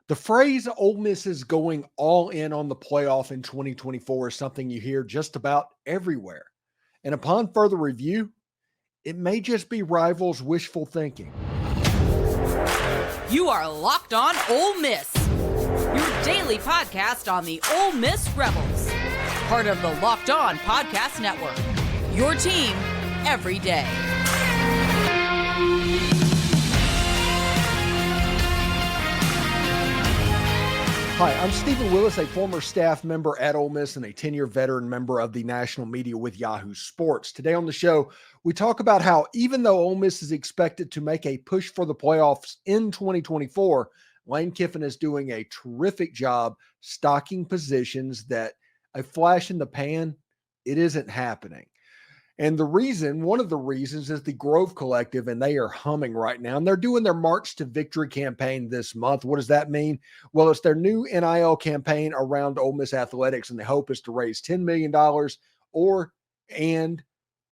The phrase Ole Miss is going all in on the playoff in 2024 is something you hear just about everywhere. And upon further review, it may just be rivals' wishful thinking. You are Locked On Ole Miss, your daily podcast on the Ole Miss Rebels, part of the Locked On Podcast Network, your team every day. Hi, I'm Stephen Willis, a former staff member at Ole Miss and a 10-year veteran member of the national media with Yahoo Sports. Today on the show, we talk about how even though Ole Miss is expected to make a push for the playoffs in 2024, Lane Kiffin is doing a terrific job stocking positions that a flash in the pan, it isn't happening. And one of the reasons is the Grove Collective, and they are humming right now. And they're doing their March to Victory campaign this month. What does that mean? Well, it's their new NIL campaign around Ole Miss athletics, and the hope is to raise $10 million and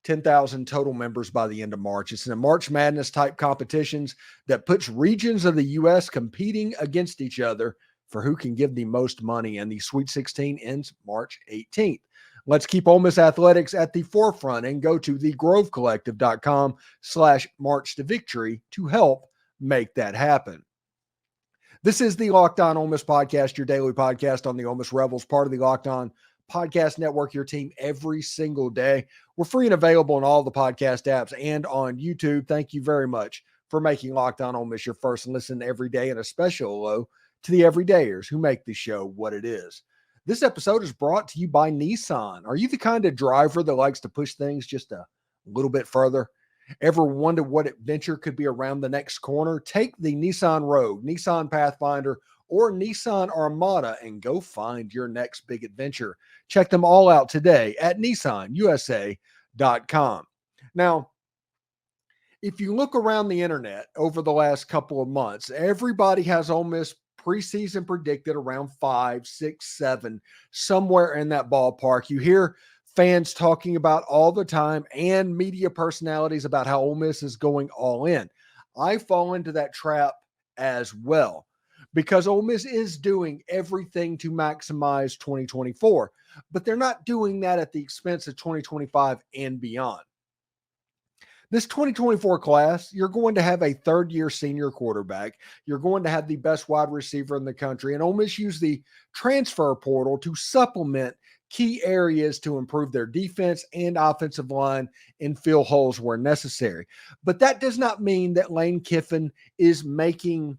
10,000 total members by the end of March. It's in a March Madness type competitions that puts regions of the U.S. competing against each other for who can give the most money, and the Sweet 16 ends March 18th. Let's keep Ole Miss athletics at the forefront and go to thegrovecollective.com/March to Victory to help make that happen. This is the Locked On Ole Miss podcast, your daily podcast on the Ole Miss Rebels, part of the Locked On Podcast Network, your team every single day. We're free and available on all the podcast apps and on YouTube. Thank you very much for making Locked On Ole Miss your first listen every day, and a special hello to the everydayers who make the show what it is. This episode is brought to you by Nissan. Are you the kind of driver that likes to push things just a little bit further? Ever wonder what adventure could be around the next corner? Take the Nissan Rogue, Nissan Pathfinder, or Nissan Armada and go find your next big adventure. Check them all out today at nissanusa.com. Now, if you look around the internet over the last couple of months, everybody has Ole Miss preseason predicted around 5, 6, 7, somewhere in that ballpark. You hear fans talking about all the time and media personalities about how Ole Miss is going all in. I fall into that trap as well because Ole Miss is doing everything to maximize 2024, but they're not doing that at the expense of 2025 and beyond. This 2024 class, you're going to have a third-year senior quarterback. You're going to have the best wide receiver in the country. And Ole Miss used the transfer portal to supplement key areas to improve their defense and offensive line and fill holes where necessary. But that does not mean that Lane Kiffin is making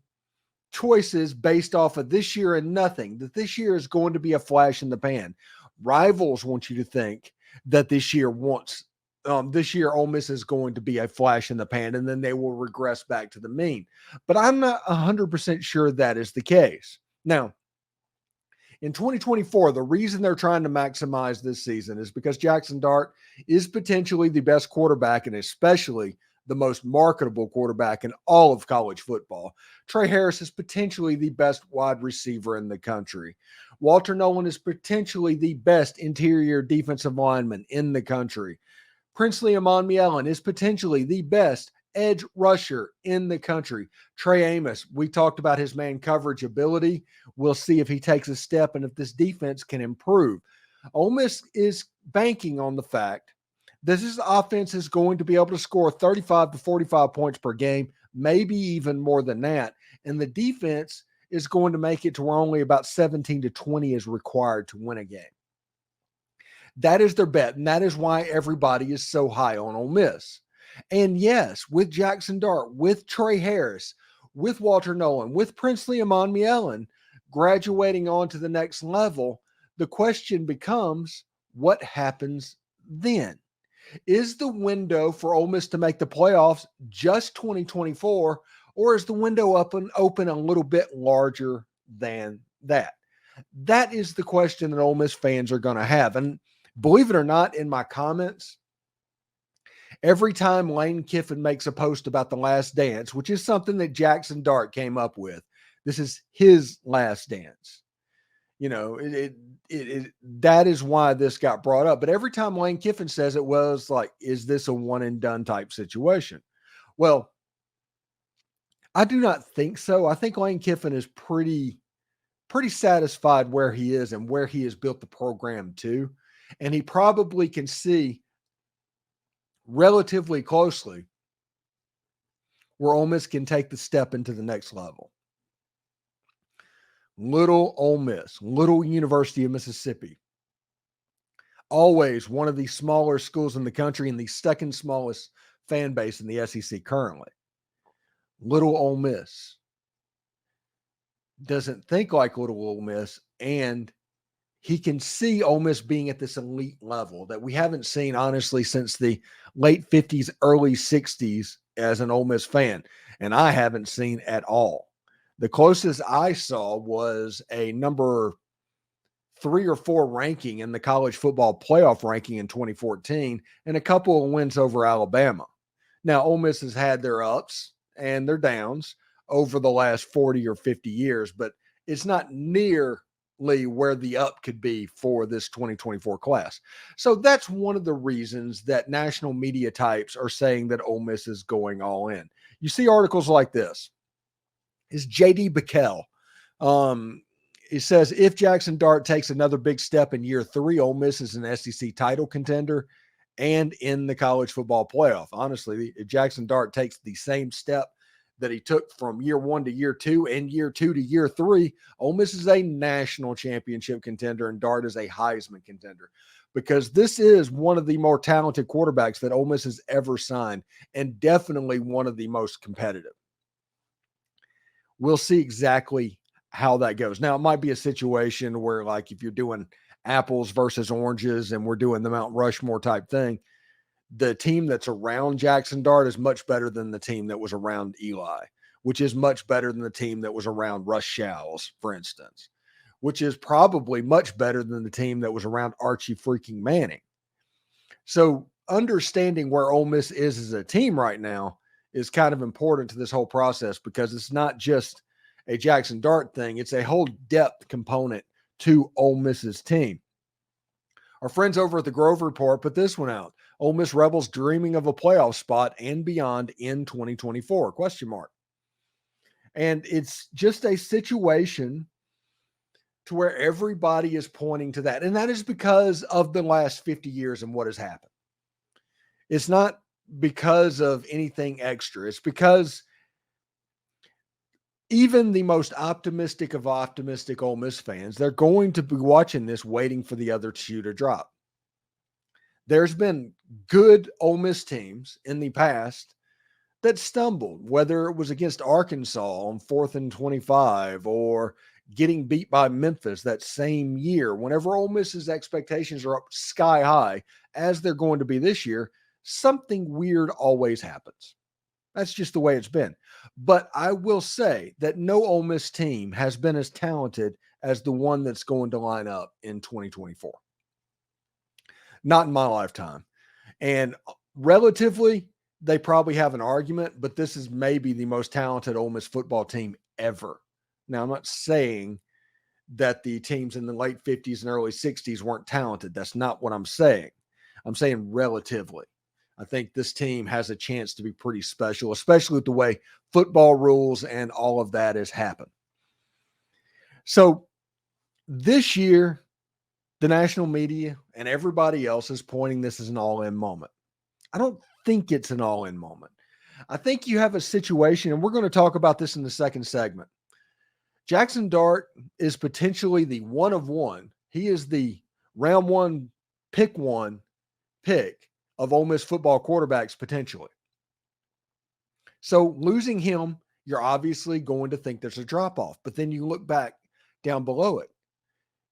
choices based off of this year and nothing, that this year is going to be a flash in the pan. Rivals want you to think that this year Ole Miss is going to be a flash in the pan, and then they will regress back to the mean. But I'm not 100% sure that is the case. Now, in 2024, the reason they're trying to maximize this season is because Jaxson Dart is potentially the best quarterback, and especially the most marketable quarterback in all of college football. Tre Harris is potentially the best wide receiver in the country. Walter Nolen is potentially the best interior defensive lineman in the country. Umanmielen is potentially the best edge rusher in the country. Trey Amos, we talked about his man coverage ability. We'll see if he takes a step and if this defense can improve. Ole Miss is banking on the fact that this offense is going to be able to score 35 to 45 points per game, maybe even more than that. And the defense is going to make it to where only about 17 to 20 is required to win a game. That is their bet, and that is why everybody is so high on Ole Miss. And yes, with Jaxson Dart, with Tre Harris, with Walter Nolen, with Umanmielen graduating on to the next level, the question becomes, what happens then? Is the window for Ole Miss to make the playoffs just 2024, or is the window open a little bit larger than that? That is the question that Ole Miss fans are going to have. And believe it or not, in my comments, every time Lane Kiffin makes a post about the last dance, which is something that Jaxson Dart came up with, this is his last dance. You know, that is why this got brought up. But every time Lane Kiffin says it was like, is this a one and done type situation? Well, I do not think so. I think Lane Kiffin is pretty pretty satisfied where he is and where he has built the program to. And he probably can see relatively closely where Ole Miss can take the step into the next level. Little Ole Miss, little University of Mississippi, always one of the smaller schools in the country and the second smallest fan base in the SEC currently. Little Ole Miss doesn't think like little Ole Miss, and he can see Ole Miss being at this elite level that we haven't seen, honestly, since the late 50s, early 60s as an Ole Miss fan, and I haven't seen at all. The closest I saw was a number 3 or 4 ranking in the college football playoff ranking in 2014 and a couple of wins over Alabama. Now, Ole Miss has had their ups and their downs over the last 40 or 50 years, but it's not nearly where the up could be for this 2024 class. So that's one of the reasons that national media types are saying that Ole Miss is going all in. You see articles like this. Is J.D. Bickel. He says, if Jaxson Dart takes another big step in year 3, Ole Miss is an SEC title contender and in the college football playoff. Honestly, if Jaxson Dart takes the same step that he took from year 1 to year 2 and year 2 to year 3, Ole Miss is a national championship contender and Dart is a Heisman contender, because this is one of the more talented quarterbacks that Ole Miss has ever signed and definitely one of the most competitive. We'll see exactly how that goes. Now, it might be a situation where, like, if you're doing apples versus oranges and we're doing the Mount Rushmore type thing, the team that's around Jaxson Dart is much better than the team that was around Eli, which is much better than the team that was around Rush Showers, for instance, which is probably much better than the team that was around Archie freaking Manning. So understanding where Ole Miss is as a team right now is kind of important to this whole process, because it's not just a Jaxson Dart thing. It's a whole depth component to Ole Miss's team. Our friends over at the Grove Report put this one out. Ole Miss Rebels dreaming of a playoff spot and beyond in 2024, ? And it's just a situation to where everybody is pointing to that. And that is because of the last 50 years and what has happened. It's not because of anything extra. It's because even the most optimistic of optimistic Ole Miss fans, they're going to be watching this waiting for the other shoe to drop. There's been good Ole Miss teams in the past that stumbled, whether it was against Arkansas on 4th and 25 or getting beat by Memphis that same year. Whenever Ole Miss's expectations are up sky high, as they're going to be this year, something weird always happens. That's just the way it's been. But I will say that no Ole Miss team has been as talented as the one that's going to line up in 2024. Not in my lifetime. And relatively, they probably have an argument, but this is maybe the most talented Ole Miss football team ever. Now, I'm not saying that the teams in the late 50s and early 60s weren't talented. That's not what I'm saying. I'm saying relatively. I think this team has a chance to be pretty special, especially with the way football rules and all of that has happened. So this year, the national media and everybody else is pointing this as an all-in moment. I don't think it's an all-in moment. I think you have a situation, and we're going to talk about this in the second segment. Jaxson Dart is potentially the one of one. He is the round 1, pick 1 pick of Ole Miss football quarterbacks potentially. So losing him, you're obviously going to think there's a drop-off. But then you look back down below it.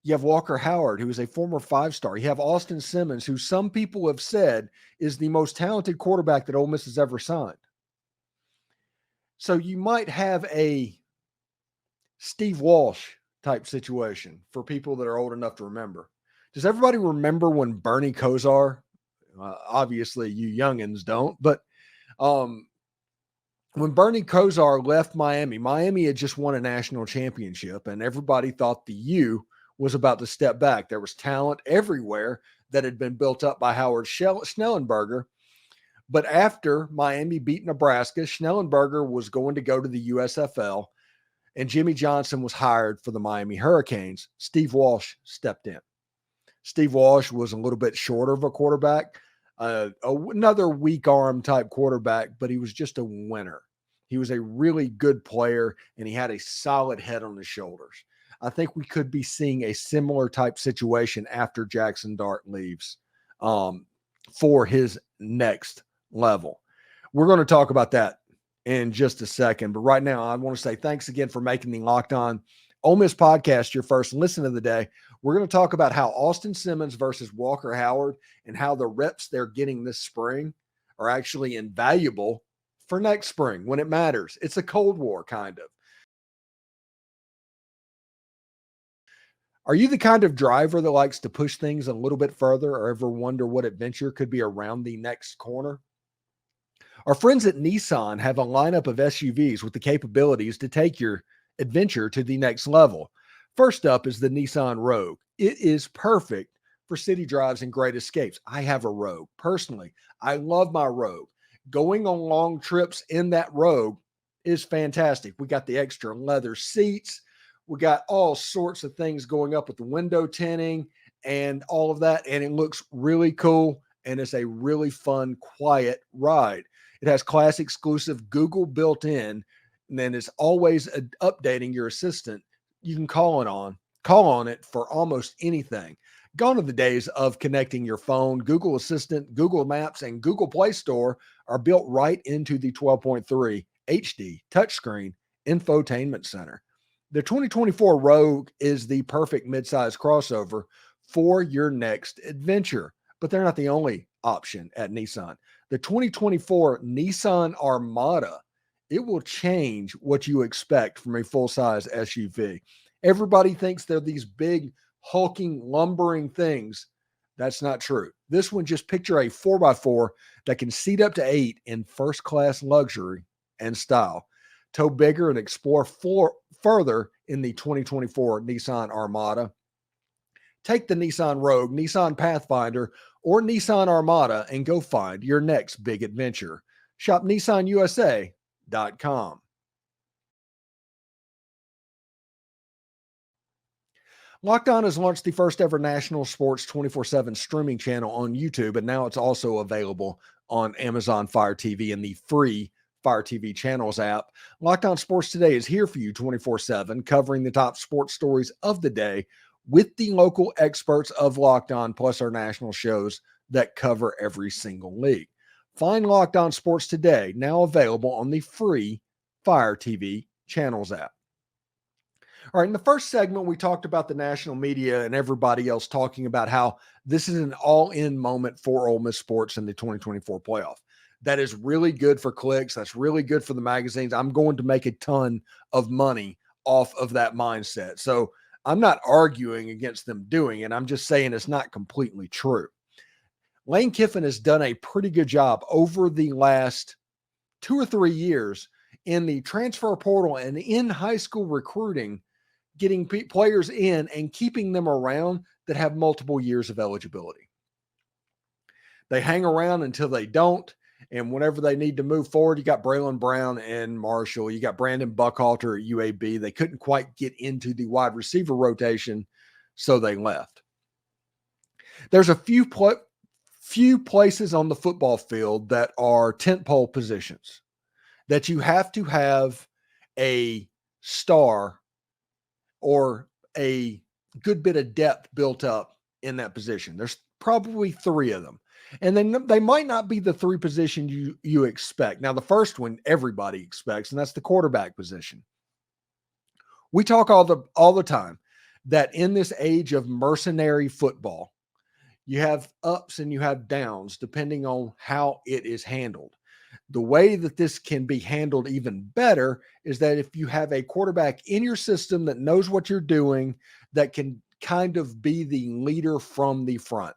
You have Walker Howard, who is a former 5-star. You have Austin Simmons, who some people have said is the most talented quarterback that Ole Miss has ever signed. So you might have a Steve Walsh type situation for people that are old enough to remember. Does everybody remember when Bernie Kosar, obviously you youngins don't, but when Bernie Kosar left Miami, Miami had just won a national championship and everybody thought the U was about to step back. There was talent everywhere that had been built up by Howard Schnellenberger. But after Miami beat Nebraska, Schnellenberger was going to go to the USFL. and Jimmy Johnson was hired for the Miami Hurricanes, Steve Walsh stepped in. Steve Walsh was a little bit shorter of a quarterback, another weak arm type quarterback, but he was just a winner. He was a really good player, and he had a solid head on his shoulders. I think we could be seeing a similar type situation after Jaxson Dart leaves for his next level. We're going to talk about that in just a second, but right now I want to say thanks again for making the Locked On Ole Miss podcast your first listen of the day. We're going to talk about how Austin Simmons versus Walker Howard and how the reps they're getting this spring are actually invaluable for next spring when it matters. It's a Cold War kind of. Are you the kind of driver that likes to push things a little bit further or ever wonder what adventure could be around the next corner? Our friends at Nissan have a lineup of SUVs with the capabilities to take your adventure to the next level. First up is the Nissan Rogue. It is perfect for city drives and great escapes. I have a Rogue. Personally, I love my Rogue. Going on long trips in that Rogue is fantastic. We got the extra leather seats. We got all sorts of things going up with the window tinting and all of that, and it looks really cool, and it's a really fun, quiet ride. It has class exclusive Google built in, and then it's always updating your assistant. You can call on it for almost anything. Gone are the days of connecting your phone. Google Assistant, Google Maps, and Google Play Store are built right into the 12.3 HD touchscreen infotainment center. The 2024 Rogue is the perfect midsize crossover for your next adventure, but they're not the only option at Nissan. The 2024 Nissan Armada, it will change what you expect from a full-size SUV. Everybody thinks they're these big, hulking, lumbering things. That's not true. This one, just picture a 4x4 that can seat up to 8 in first-class luxury and style. Tow bigger and explore further in the 2024 Nissan Armada. Take the Nissan Rogue, Nissan Pathfinder, or Nissan Armada and go find your next big adventure. Shop NissanUSA.com. Locked On has launched the first ever national sports 24/7 streaming channel on YouTube, and now it's also available on Amazon Fire TV and the free Fire TV Channels app. Locked On Sports Today is here for you 24/7, covering the top sports stories of the day with the local experts of Locked On, plus our national shows that cover every single league. Find Locked On Sports Today, now available on the free Fire TV Channels app. All right, in the first segment, we talked about the national media and everybody else talking about how this is an all-in moment for Ole Miss sports in the 2024 playoff. That is really good for clicks. That's really good for the magazines. I'm going to make a ton of money off of that mindset. So I'm not arguing against them doing it. I'm just saying it's not completely true. Lane Kiffin has done a pretty good job over the last 2 or 3 years in the transfer portal and in high school recruiting, getting players in and keeping them around that have multiple years of eligibility. They hang around until they don't. And whenever they need to move forward, you got Braylon Brown and Marshall. You got Brandon Buckhalter at UAB. They couldn't quite get into the wide receiver rotation, so they left. There's a few places on the football field that are tentpole positions that you have to have a star or a good bit of depth built up in that position. There's probably 3 of them. And then they might not be the 3 positions you expect. Now, the first one everybody expects, and that's the quarterback position. We talk all the time that in this age of mercenary football, you have ups and you have downs depending on how it is handled. The way that this can be handled even better is that if you have a quarterback in your system that knows what you're doing, that can kind of be the leader from the front.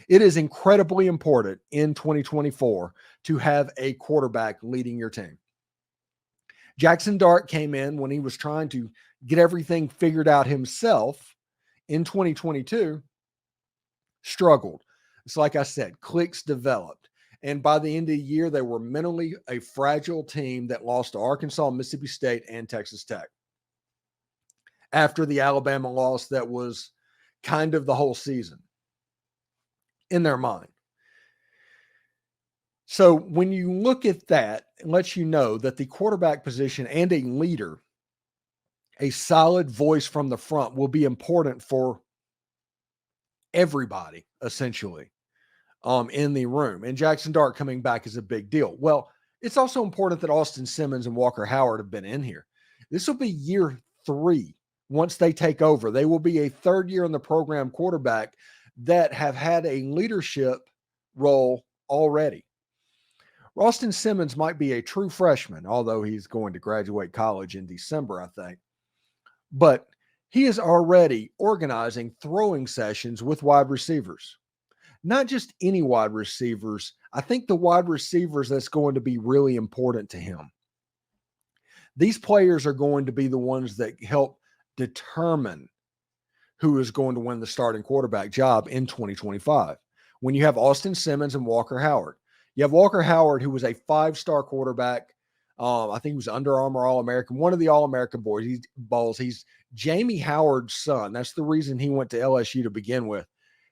It is incredibly important in 2024 to have a quarterback leading your team. Jaxson Dart came in when he was trying to get everything figured out himself in 2022, struggled. It's like I said, clicks developed. And by the end of the year, they were mentally a fragile team that lost to Arkansas, Mississippi State, and Texas Tech. After the Alabama loss, that was kind of the whole season in their mind. So when you look at that, it lets you know that the quarterback position and a leader, a solid voice from the front, will be important for everybody, essentially, in the room. And Jaxson Dart coming back is a big deal. Well, it's also important that Austin Simmons and Walker Howard have been in here. This will be year 3 once they take over. They will be a third year in the program quarterback that have had a leadership role already. Austin Simmons might be a true freshman, although he's going to graduate college in December, I think. But he is already organizing throwing sessions with wide receivers. Not just any wide receivers. I think the wide receivers that's going to be really important to him. These players are going to be the ones that help determine who is going to win the starting quarterback job in 2025. When you have Austin Simmons and Walker Howard. You have Walker Howard, who was a 5-star quarterback. I think he was Under Armour All-American, one of the All-American balls. He's Jamie Howard's son. That's the reason he went to LSU to begin with.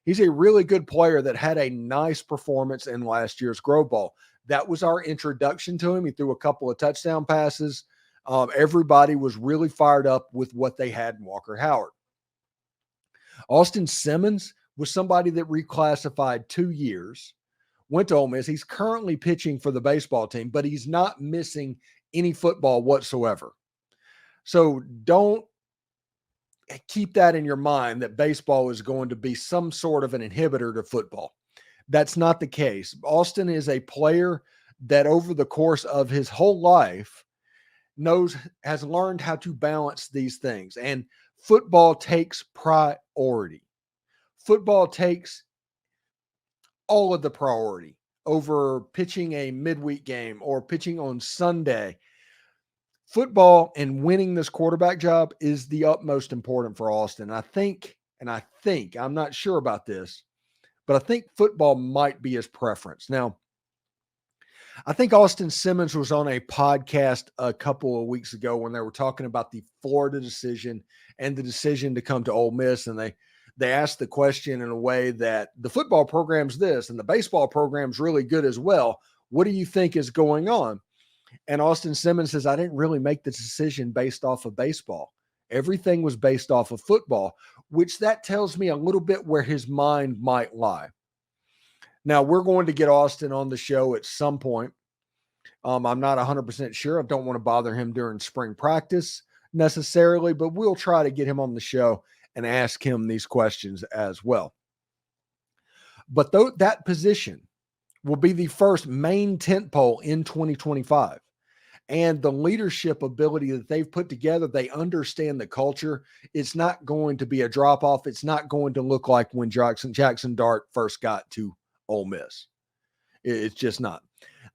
He's a really good player that had a nice performance in last year's Grove Bowl. That was our introduction to him. He threw a couple of touchdown passes. Everybody was really fired up with what they had in Walker Howard. Austin Simmons was somebody that reclassified 2 years. Went to Ole Miss. He's currently pitching for the baseball team, but he's not missing any football whatsoever. So don't keep that in your mind that baseball is going to be some sort of an inhibitor to football. That's not the case. Austin is a player that over the course of his whole life has learned how to balance these things. And football takes priority. Football takes all of the priority over pitching a midweek game or pitching on Sunday. Football and winning this quarterback job is the utmost important for Austin. I think, I'm not sure about this, but I think football might be his preference. Now, I think Austin Simmons was on a podcast a couple of weeks ago when they were talking about the Florida decision and the decision to come to Ole Miss, and they asked the question in a way that the football program's this and the baseball program's really good as well. What do you think is going on? And Austin Simmons says, I didn't really make the decision based off of baseball. Everything was based off of football, which that tells me a little bit where his mind might lie. Now, we're going to get Austin on the show at some point. I'm not 100% sure. I don't want to bother him during spring practice necessarily, but we'll try to get him on the show and ask him these questions as well. But that position will be the first main tentpole in 2025. And the leadership ability that they've put together, they understand the culture. It's not going to be a drop-off. It's not going to look like when Jaxson Dart first got to Ole Miss. It's just not.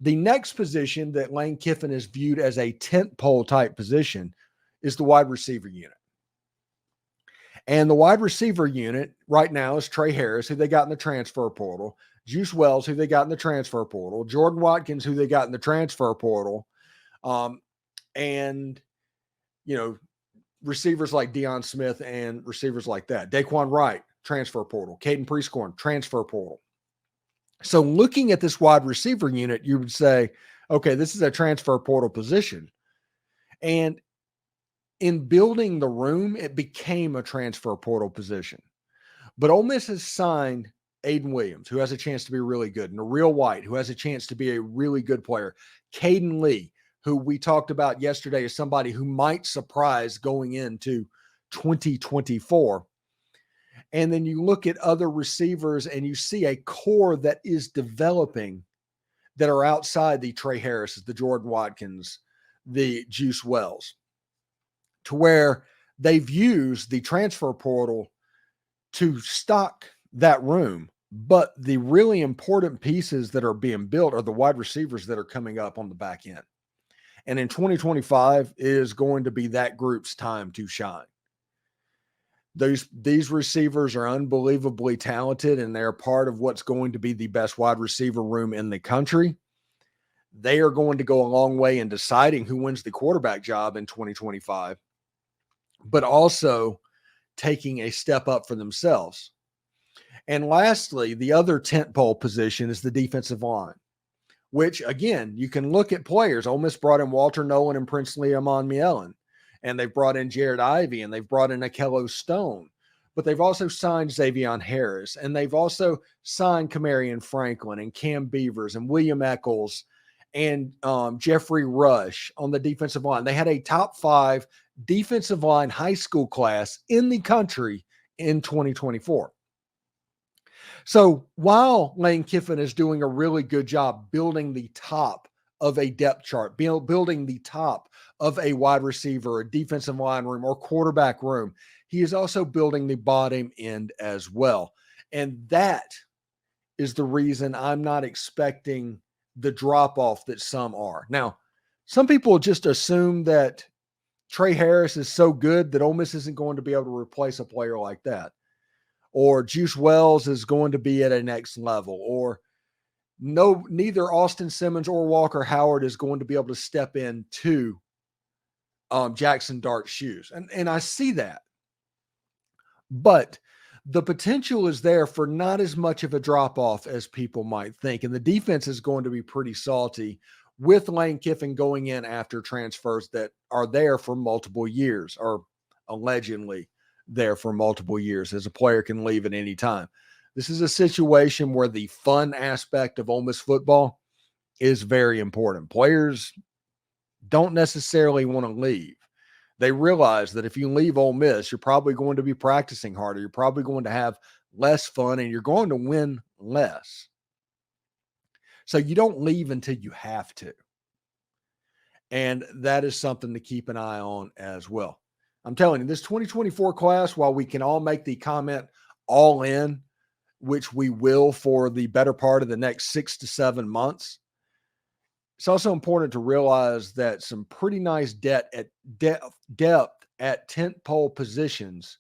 The next position that Lane Kiffin is viewed as a tentpole type position is the wide receiver unit. And the wide receiver unit right now is Tre Harris, who they got in the transfer portal, Juice Wells, who they got in the transfer portal, Jordan Watkins, who they got in the transfer portal, and, receivers like Deion Smith and receivers like that. Daquan Wright, transfer portal. Caden Prieskorn, transfer portal. So looking at this wide receiver unit, you would say, okay, this is a transfer portal position. And in building the room, it became a transfer portal position. But Ole Miss has signed Ayden Williams, who has a chance to be really good. Noreel White, who has a chance to be a really good player. Cayden Lee, who we talked about yesterday as somebody who might surprise going into 2024. And then you look at other receivers and you see a core that is developing that are outside the Tre Harris, the Jordan Watkins, the Juice Wells, to where they've used the transfer portal to stock that room. But the really important pieces that are being built are the wide receivers that are coming up on the back end. And in 2025 is going to be that group's time to shine. These receivers are unbelievably talented, and they're part of what's going to be the best wide receiver room in the country. They are going to go a long way in deciding who wins the quarterback job in 2025, but also taking a step up for themselves. And lastly, the other tentpole position is the defensive line, which, again, you can look at players. Ole Miss brought in Walter Nolen and Princely Umanmielen, and they've brought in Jared Ivey, and they've brought in Echoles Stone, but they've also signed Tre Harris, and they've also signed Kamarion Franklin and Kam Beavers and William Echoles and Jeffrey Rush on the defensive line. They had a top 5 defensive line high school class in the country in 2024. So while Lane Kiffin is doing a really good job building the top of a depth chart, building the top of a wide receiver, a defensive line room, or quarterback room, he is also building the bottom end as well. And that is the reason I'm not expecting the drop-off that some are. Now, some people just assume that Tre Harris is so good that Ole Miss isn't going to be able to replace a player like that. Or Juice Wells is going to be at a next level, or neither Austin Simmons or Walker Howard is going to be able to step into Jaxson Dart's shoes. And I see that. But the potential is there for not as much of a drop-off as people might think. And the defense is going to be pretty salty with Lane Kiffin going in after transfers that are there for multiple years, or allegedly there for multiple years, as a player can leave at any time. This is a situation where the fun aspect of Ole Miss football is very important. Players don't necessarily want to leave. They realize that if you leave Ole Miss, you're probably going to be practicing harder. You're probably going to have less fun, and you're going to win less. So you don't leave until you have to. And that is something to keep an eye on as well. I'm telling you, this 2024 class, while we can all make the comment all in, which we will for the better part of the next 6 to 7 months, it's also important to realize that some pretty nice depth at tentpole positions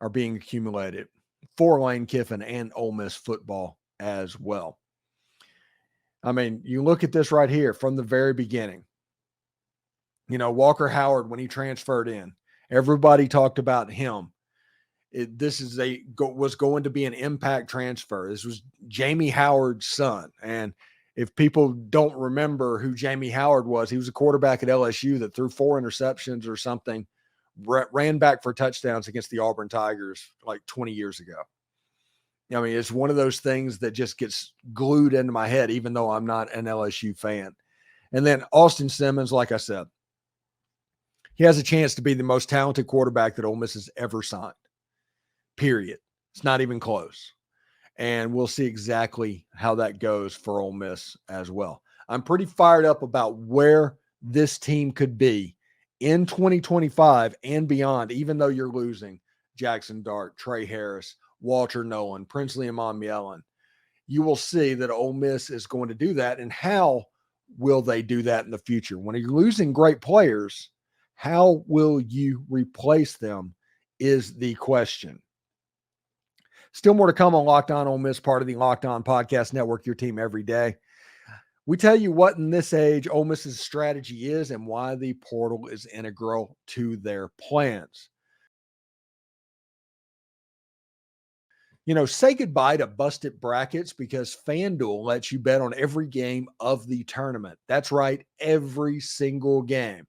are being accumulated for Lane Kiffin and Ole Miss football as well. I mean, you look at this right here from the very beginning. You know, Walker Howard, when he transferred in, everybody talked about him. This was going to be an impact transfer. This was Jamie Howard's son. And if people don't remember who Jamie Howard was, he was a quarterback at LSU that threw 4 interceptions or something, ran back for touchdowns against the Auburn Tigers like 20 years ago. I mean, it's one of those things that just gets glued into my head, even though I'm not an LSU fan. And then Austin Simmons, like I said, he has a chance to be the most talented quarterback that Ole Miss has ever signed. Period. It's not even close. And we'll see exactly how that goes for Ole Miss as well. I'm pretty fired up about where this team could be in 2025 and beyond, even though you're losing Jaxson Dart, Tre Harris, Walter Nolen, Princely Umanmielen. You will see that Ole Miss is going to do that. And how will they do that in the future? When you're losing great players, how will you replace them is the question. Still more to come on Locked On Ole Miss, part of the Locked On Podcast Network, your team every day. We tell you what in this age Ole Miss's strategy is and why the portal is integral to their plans. You know, say goodbye to busted brackets because FanDuel lets you bet on every game of the tournament. That's right, every single game.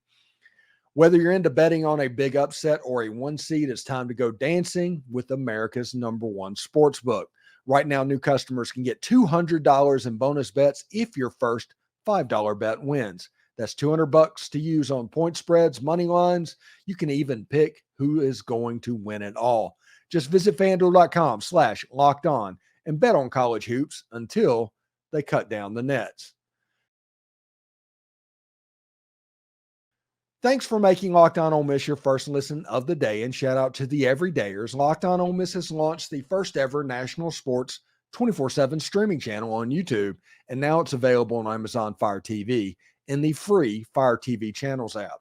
Whether you're into betting on a big upset or a 1 seed, it's time to go dancing with America's #1 sportsbook. Right now, new customers can get $200 in bonus bets if your first $5 bet wins. That's $200 to use on point spreads, money lines. You can even pick who is going to win it all. Just visit FanDuel.com/lockedon and bet on college hoops until they cut down the nets. Thanks for making Locked On Ole Miss your first listen of the day, and shout out to the everydayers. Locked On Ole Miss has launched the first ever national sports 24/7 streaming channel on YouTube, and now it's available on Amazon Fire TV in the free Fire TV Channels app.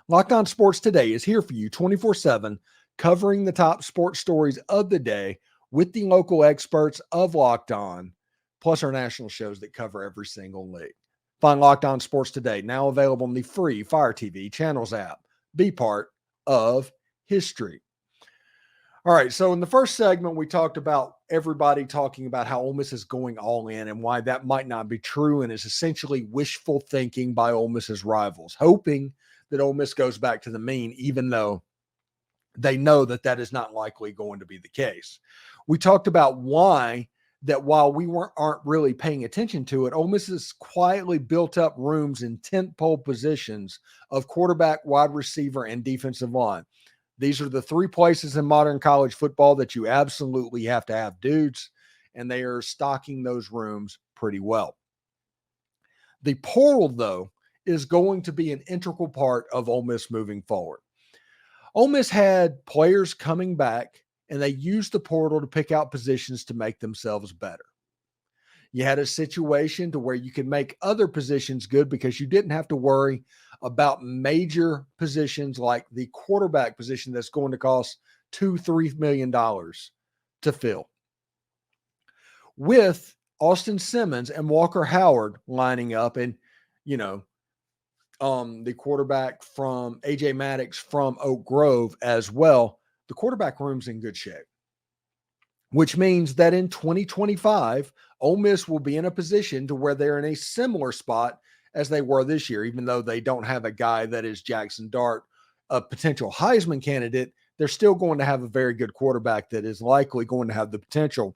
Locked On Sports Today is here for you 24/7 covering the top sports stories of the day with the local experts of Locked On, plus our national shows that cover every single league. Find Locked On Sports Today, now available on the free Fire TV Channels app. Be part of history. All right, so in the first segment, we talked about everybody talking about how Ole Miss is going all in and why that might not be true, and is essentially wishful thinking by Ole Miss's rivals, hoping that Ole Miss goes back to the mean, even though they know that that is not likely going to be the case. We talked about why that while we aren't really paying attention to it, Ole Miss has quietly built up rooms in tentpole positions of quarterback, wide receiver, and defensive line. These are the three places in modern college football that you absolutely have to have dudes, and they are stocking those rooms pretty well. The portal, though, is going to be an integral part of Ole Miss moving forward. Ole Miss had players coming back, and they used the portal to pick out positions to make themselves better. You had a situation to where you could make other positions good because you didn't have to worry about major positions like the quarterback position that's going to cost $2-3 million to fill. With Austin Simmons and Walker Howard lining up, and the quarterback from AJ Maddox from Oak Grove as well, the quarterback room's in good shape, which means that in 2025, Ole Miss will be in a position to where they're in a similar spot as they were this year. Even though they don't have a guy that is Jaxson Dart, a potential Heisman candidate, they're still going to have a very good quarterback that is likely going to have the potential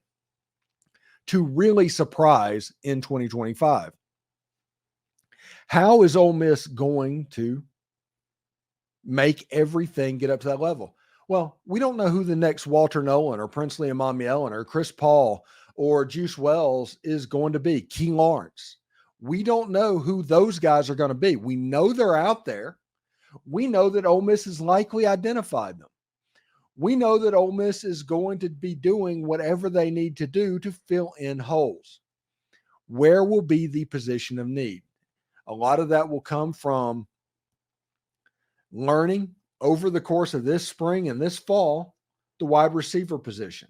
to really surprise in 2025. How is Ole Miss going to make everything get up to that level? Well, we don't know who the next Walter Nolen or Princely Umanmielen or Chris Paul or Juice Wells is going to be. Key Lawrence. We don't know who those guys are going to be. We know they're out there. We know that Ole Miss has likely identified them. We know that Ole Miss is going to be doing whatever they need to do to fill in holes. Where will be the position of need? A lot of that will come from learning over the course of this spring and this fall the wide receiver position.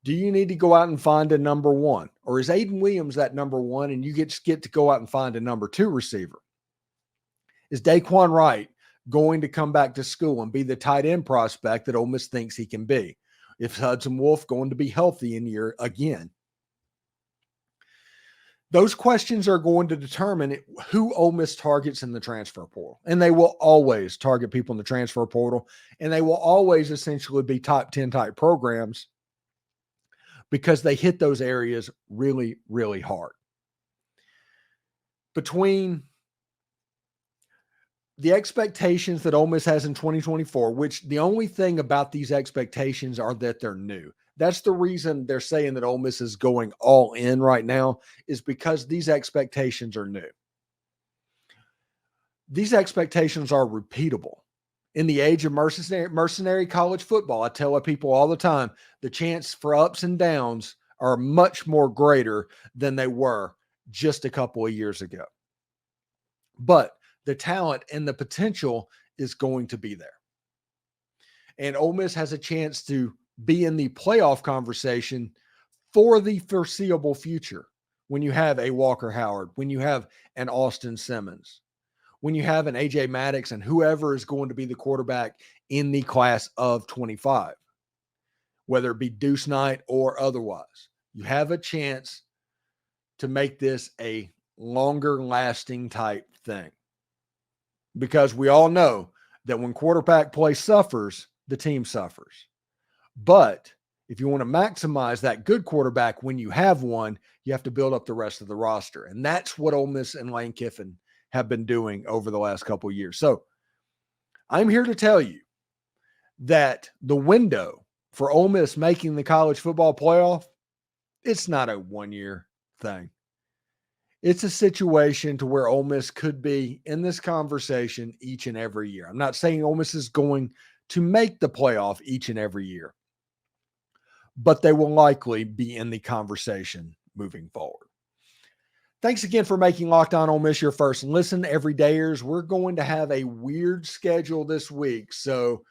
Do you need to go out and find a number one? Or is Ayden Williams that number one and you get to go out and find a number two receiver? Is Daquan Wright going to come back to school and be the tight end prospect that Ole Miss thinks he can be? If Hudson Wolf going to be healthy in year again? Those questions are going to determine who Ole Miss targets in the transfer portal. And they will always target people in the transfer portal. And they will always essentially be top 10 type programs because they hit those areas really, really hard. Between the expectations that Ole Miss has in 2024, which the only thing about these expectations are that they're new. That's the reason they're saying that Ole Miss is going all in right now, is because these expectations are new. These expectations are repeatable. In the age of mercenary college football, I tell people all the time, the chance for ups and downs are much more greater than they were just a couple of years ago. But the talent and the potential is going to be there. And Ole Miss has a chance to be in the playoff conversation for the foreseeable future when you have a Walker Howard, when you have an Austin Simmons, when you have an AJ Maddox, and whoever is going to be the quarterback in the class of 25, whether it be Deuce Knight or otherwise. You have a chance to make this a longer lasting type thing. Because we all know that when quarterback play suffers, the team suffers. But if you want to maximize that good quarterback when you have one, you have to build up the rest of the roster. And that's what Ole Miss and Lane Kiffin have been doing over the last couple of years. So I'm here to tell you that the window for Ole Miss making the college football playoff, it's not a one-year thing. It's a situation to where Ole Miss could be in this conversation each and every year. I'm not saying Ole Miss is going to make the playoff each and every year, but they will likely be in the conversation moving forward. Thanks again for making Locked On Ole Miss your first listen, everydayers. We're going to have a weird schedule this week, so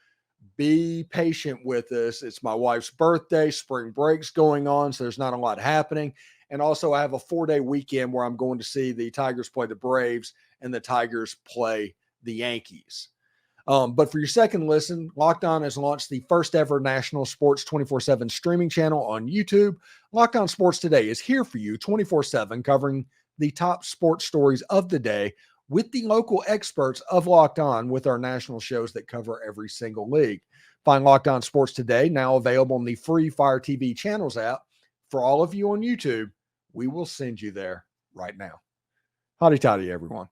Be patient with us. It's my wife's birthday. Spring break's going on, so there's not a lot happening. And also, I have a 4-day weekend where I'm going to see the Tigers play the Braves and the Tigers play the Yankees. But for your second listen, Locked On has launched the first ever national sports 24/7 streaming channel on YouTube. Locked On Sports Today is here for you 24/7, covering the top sports stories of the day with the local experts of Locked On with our national shows that cover every single league. Find Locked On Sports Today now available in the free Fire TV channels app. For all of you on YouTube, we will send you there right now. Howdy toddy, everyone.